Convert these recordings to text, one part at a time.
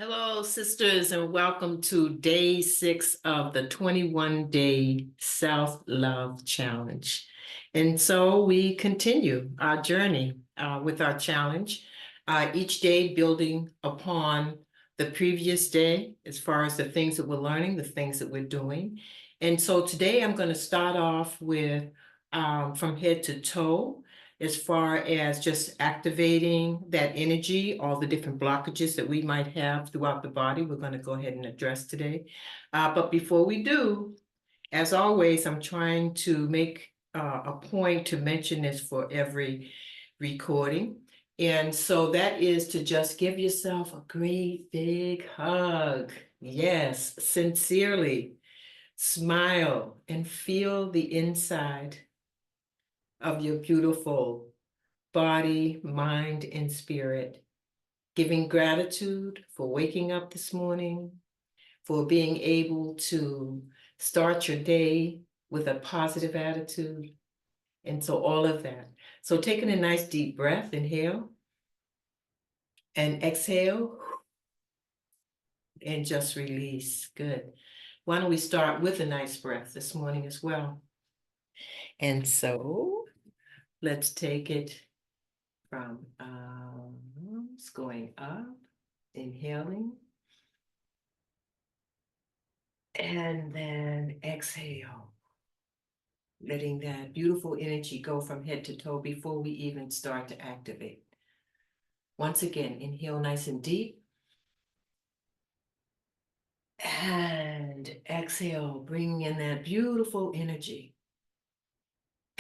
Hello, sisters, and welcome to day 6 of the 21-day self-love challenge. And so we continue our journey with our challenge, each day building upon the previous day as far as the things that we're learning, the things that we're doing. And so today I'm going to start off with from head to toe, as far as just activating that energy, all the different blockages that we might have throughout the body, we're going to go ahead and address today. But before we do, as always, I'm trying to make a point to mention this for every recording. And so that is to just give yourself a great big hug. Yes, sincerely. Smile and feel the inside of your beautiful body, mind, and spirit. Giving gratitude for waking up this morning, for being able to start your day with a positive attitude. And so all of that. So taking a nice deep breath, inhale and exhale and just release. Good. Why don't we start with a nice breath this morning as well? And so let's take it from arms going up, inhaling, and then exhale, letting that beautiful energy go from head to toe before we even start to activate. Once again, inhale nice and deep, and exhale, bringing in that beautiful energy.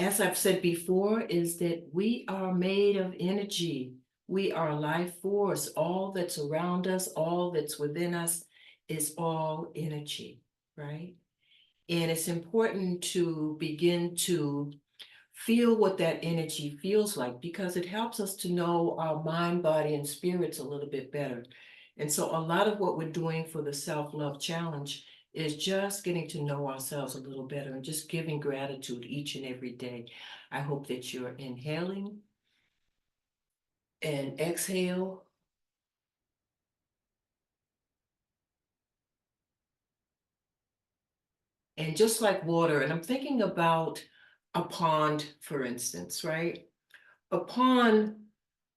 As I've said before, is that we are made of energy. We are life force. All that's around us, all that's within us is all energy, right? And it's important to begin to feel what that energy feels like, because it helps us to know our mind, body, and spirits a little bit better. And so a lot of what we're doing for the self-love challenge is just getting to know ourselves a little better and just giving gratitude each and every day. I hope that you're inhaling and exhale. And just like water, and I'm thinking about a pond, for instance, right? A pond,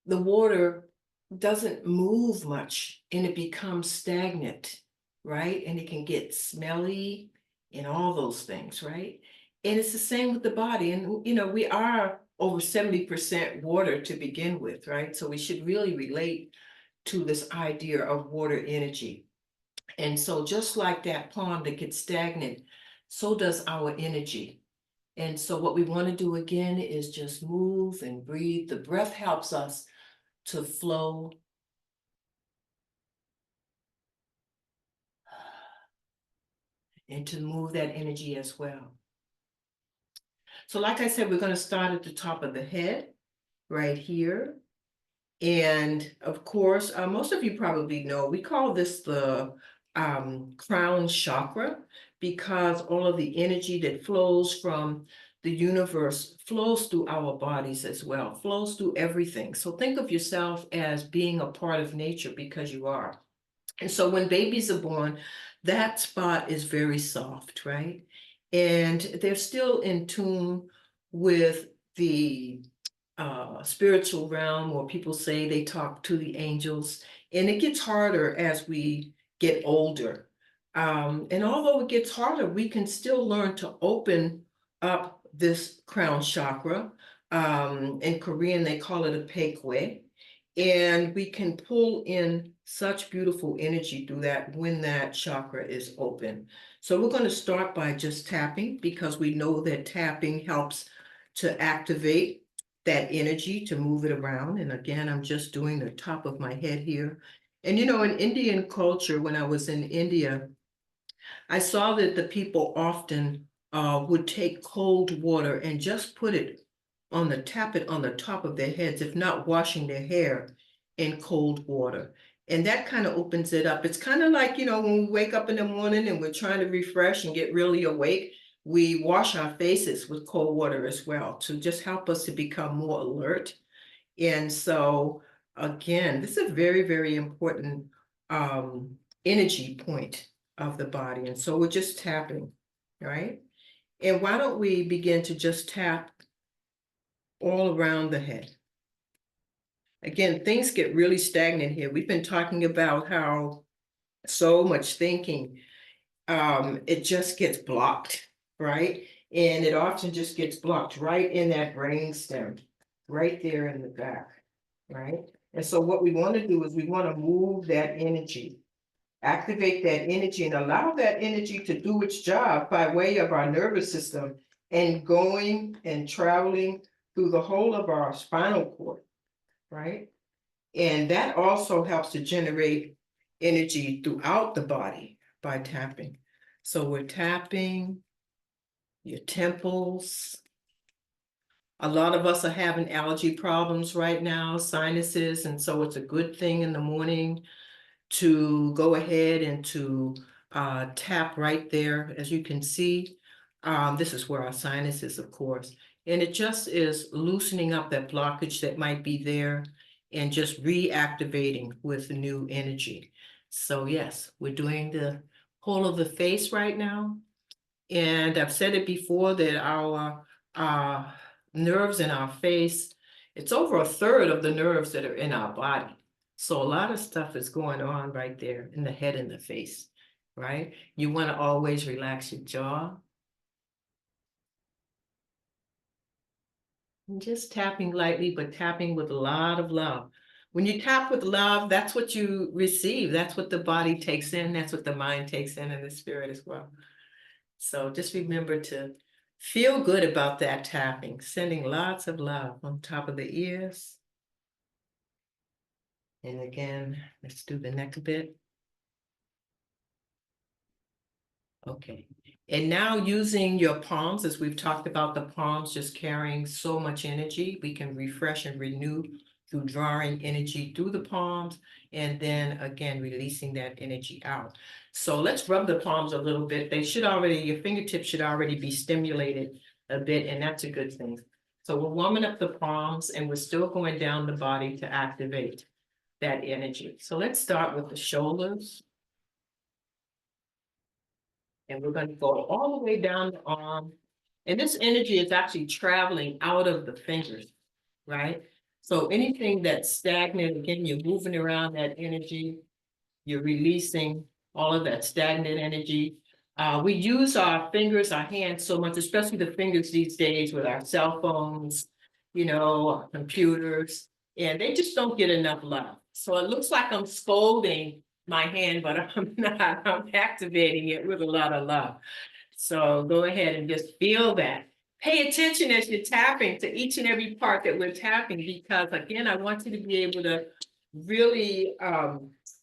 the water doesn't move much and it becomes stagnant, right? And it can get smelly and all those things, right? And it's the same with the body. And, we are over 70% water to begin with, right? So we should really relate to this idea of water energy. And so just like that pond that gets stagnant, so does our energy. And so what we want to do again is just move and breathe. The breath helps us to flow and to move that energy as well. So like I said, we're going to start at the top of the head right here. And of course, most of you probably know, we call this the crown chakra, because all of the energy that flows from the universe flows through our bodies as well, flows through everything. So think of yourself as being a part of nature, because you are. And so when babies are born, that spot is very soft, right? And they're still in tune with the spiritual realm, or people say they talk to the angels. And it gets harder as we get older. And although it gets harder, we can still learn to open up this crown chakra. In Korean, they call it a paekwe. And we can pull in such beautiful energy through that when that chakra is open. So we're going to start by just tapping, because we know that tapping helps to activate that energy, to move it around. And again, I'm just doing the top of my head here. And in Indian culture, when I was in India, I saw that the people often would take cold water and just tap it on the top of their heads, if not washing their hair in cold water. And that kind of opens it up. It's kind of like, when we wake up in the morning and we're trying to refresh and get really awake, we wash our faces with cold water as well, to just help us to become more alert. And so, again, this is a very, very important energy point of the body. And so we're just tapping, right? And why don't we begin to just tap all around the head? Again, things get really stagnant here. We've been talking about how so much thinking, it just gets blocked, right? And it often just gets blocked right in that brain stem, right there in the back, right? And so what we want to do is we want to move that energy, activate that energy, and allow that energy to do its job by way of our nervous system and going and traveling through the whole of our spinal cord, right? And that also helps to generate energy throughout the body by tapping. So we're tapping your temples. A lot of us are having allergy problems right now, sinuses, and so it's a good thing in the morning to go ahead and to tap right there. As you can see, this is where our sinus is, of course. And it just is loosening up that blockage that might be there and just reactivating with new energy. So yes, we're doing the whole of the face right now. And I've said it before that our nerves in our face, it's over a third of the nerves that are in our body. So a lot of stuff is going on right there in the head and the face, right? You want to always relax your jaw. And just tapping lightly, but tapping with a lot of love. When you tap with love, that's what you receive. That's what the body takes in. That's what the mind takes in, and the spirit as well. So just remember to feel good about that tapping, sending lots of love on top of the ears. And again, let's do the neck a bit. Okay. And now using your palms, as we've talked about the palms just carrying so much energy, we can refresh and renew through drawing energy through the palms and then again releasing that energy out. So let's rub the palms a little bit. They should already, your fingertips should already be stimulated a bit, and that's a good thing. So we're warming up the palms and we're still going down the body to activate that energy. So let's start with the shoulders. And we're going to go all the way down the arm. And this energy is actually traveling out of the fingers, right? So anything that's stagnant, again, you're moving around that energy, you're releasing all of that stagnant energy. We use our fingers, our hands so much, especially the fingers these days with our cell phones, you know, computers, and they just don't get enough love. So it looks like I'm scolding my hand, but I'm not. I'm activating it with a lot of love. So go ahead and just feel that. Pay attention as you're tapping to each and every part that we're tapping, because again, I want you to be able to really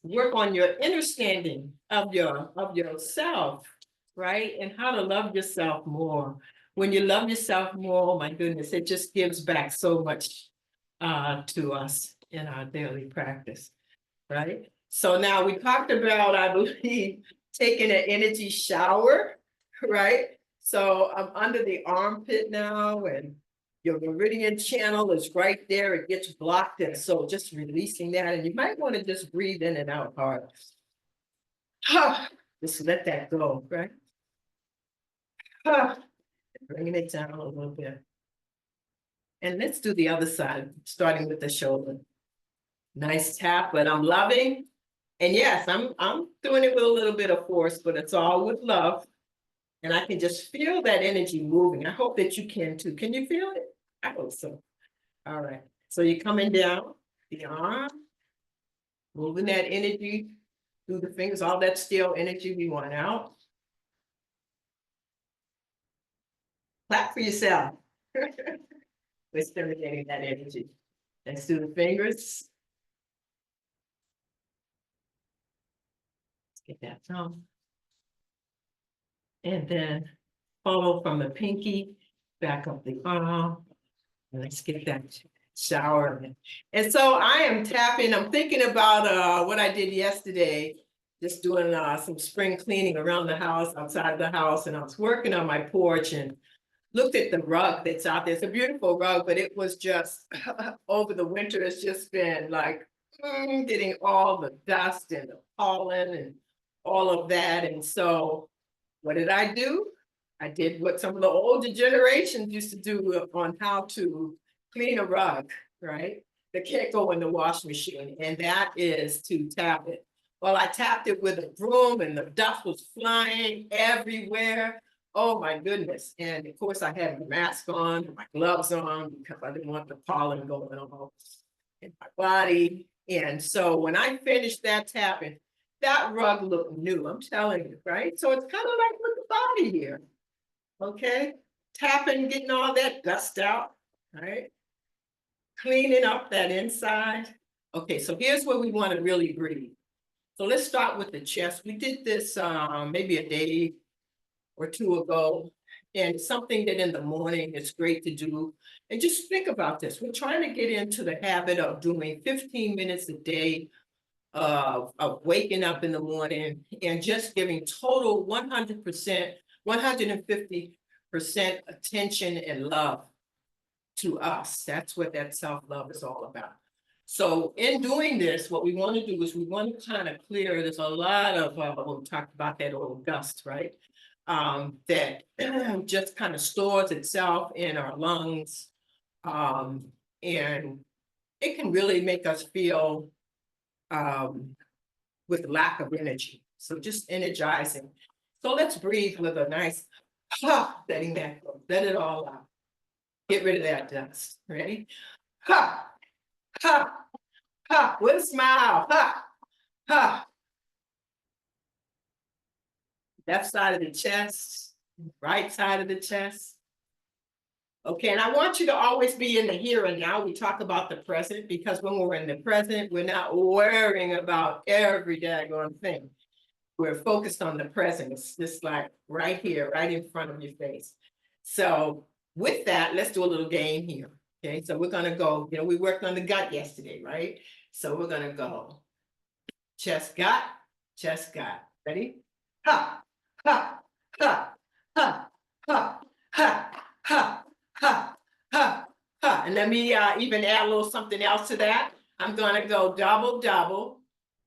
work on your understanding of yourself, right? And how to love yourself more. When you love yourself more, oh my goodness, it just gives back so much to us in our daily practice, right? So now we talked about, I believe, taking an energy shower, right? So I'm under the armpit now, and your meridian channel is right there. It gets blocked, and so just releasing that. And you might want to just breathe in and out hard. Just let that go, right? Bringing it down a little bit. And let's do the other side, starting with the shoulder. Nice tap, but I'm loving. And yes, I'm doing it with a little bit of force, but it's all with love. And I can just feel that energy moving. I hope that you can too. Can you feel it? I hope so. All right. So you're coming down the arm, moving that energy through the fingers, all that still energy we want out. Clap for yourself. We're stimulating that energy. Let's do the fingers. Let's get that thumb. And then follow from the pinky back up the arm. And let's get that shower. And so I am tapping. I'm thinking about what I did yesterday, just doing some spring cleaning around the house, outside the house. And I was working on my porch and looked at the rug that's out there. It's a beautiful rug, but it was just over the winter, it's just been like getting all the dust and the pollen and all of that. And so what did I do? I did what some of the older generations used to do on how to clean a rug, right? That can't go in the wash machine, and that is to tap it. Well, I tapped it with a broom and the dust was flying everywhere. Oh my goodness. And of course I had my mask on, my gloves on, because I didn't want the pollen going all in my body. And so when I finished that tapping, that rug looked new, I'm telling you, right? So it's kind of like with the body here, okay? Tapping, getting all that dust out, right? Cleaning up that inside. Okay, so here's where we want to really breathe. So let's start with the chest. We did this maybe a day or two ago, and something that in the morning it's great to do. And just think about this. We're trying to get into the habit of doing 15 minutes a day of waking up in the morning and just giving total 100%, 150% attention and love to us. That's what that self-love is all about. So in doing this, what we want to do is we want to kind of clear, there's a lot of, we talked about that old dust, right? That just kind of stores itself in our lungs. And it can really make us feel with lack of energy. So just energizing. So let's breathe with a nice, letting that go, let it all out. Get rid of that dust, ready? Ha, ha, ha, with a smile, ha, ha. Left side of the chest, right side of the chest. Okay, and I want you to always be in the here and now. We talk about the present because when we're in the present, we're not worrying about every daggone thing. We're focused on the present. It's just like right here, right in front of your face. So with that, let's do a little game here. Okay, so we're gonna go, we worked on the gut yesterday, right? So we're gonna go chest, gut. Ready? Ha, ha, ha, ha, ha, ha, ha, ha, ha, ha. And let me even add a little something else to that. I'm gonna go double, double,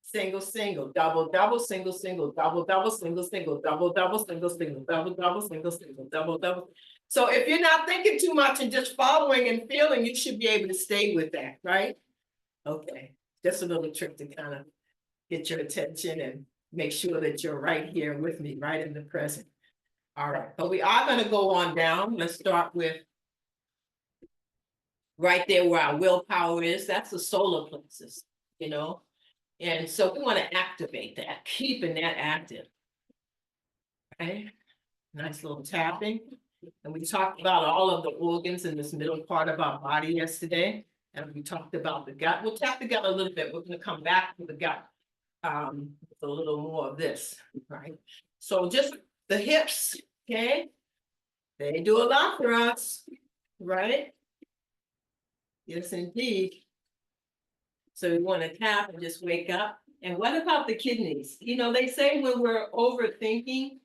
single, single, double, double, single, single, double, double, single, single, double, double, single, single, double, double, single, single, double, double. So if you're not thinking too much and just following and feeling, you should be able to stay with that, right? Okay, just a little trick to kind of get your attention and make sure that you're right here with me, right in the present. All right, but we are going to go on down. Let's start with right there where our willpower is. That's the solar plexus, And so we want to activate that, keeping that active. Okay, nice little tapping. And we talked about all of the organs in this middle part of our body yesterday. And we talked about the gut. We'll tap the gut a little bit. We're going to come back to the gut with a little more of this, right? So just the hips, okay? They do a lot for us, right? Yes, indeed. So we want to tap and just wake up. And what about the kidneys? They say when we're overthinking,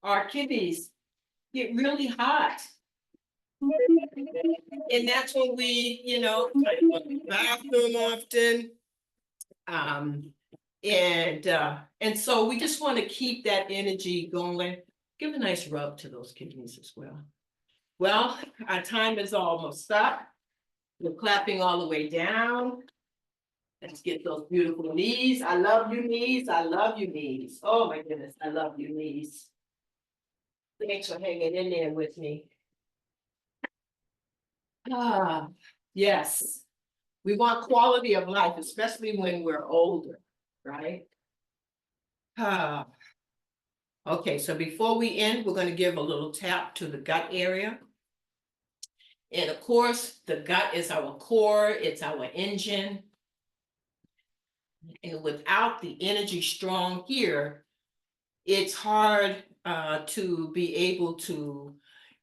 our kidneys get really hot. And that's when we, go to the bathroom often. And so we just want to keep that energy going. Give a nice rub to those kidneys as well. Well, our time is almost up. We're clapping all the way down. Let's get those beautiful knees. I love you, knees. I love you, knees. Oh my goodness, I love you, knees. Thanks for hanging in there with me. Yes. We want quality of life, especially when we're older, right? Okay, so before we end, we're going to give a little tap to the gut area. And of course, the gut is our core, it's our engine. And without the energy strong here, it's hard to be able to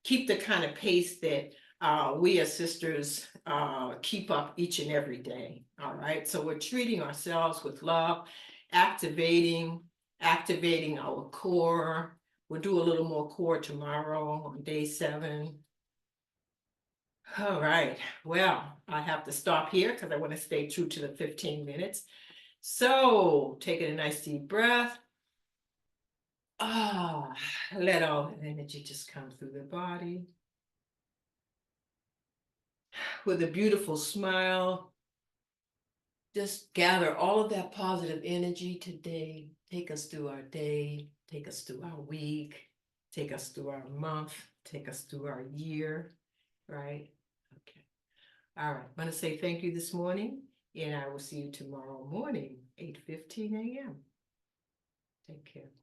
keep the kind of pace that we as sisters keep up each and every day. All right, so we're treating ourselves with love, activating our core. We'll do a little more core tomorrow on day 7. All right, well, I have to stop here because I want to stay true to the 15 minutes. So taking a nice deep breath. Ah, let all the energy just come through the body. With a beautiful smile, just gather all of that positive energy today. Take us through our day, take us through our week, take us through our month, take us through our year, right? Okay. All right. I'm going to say thank you this morning, and I will see you tomorrow morning, 8:15 a.m. Take care.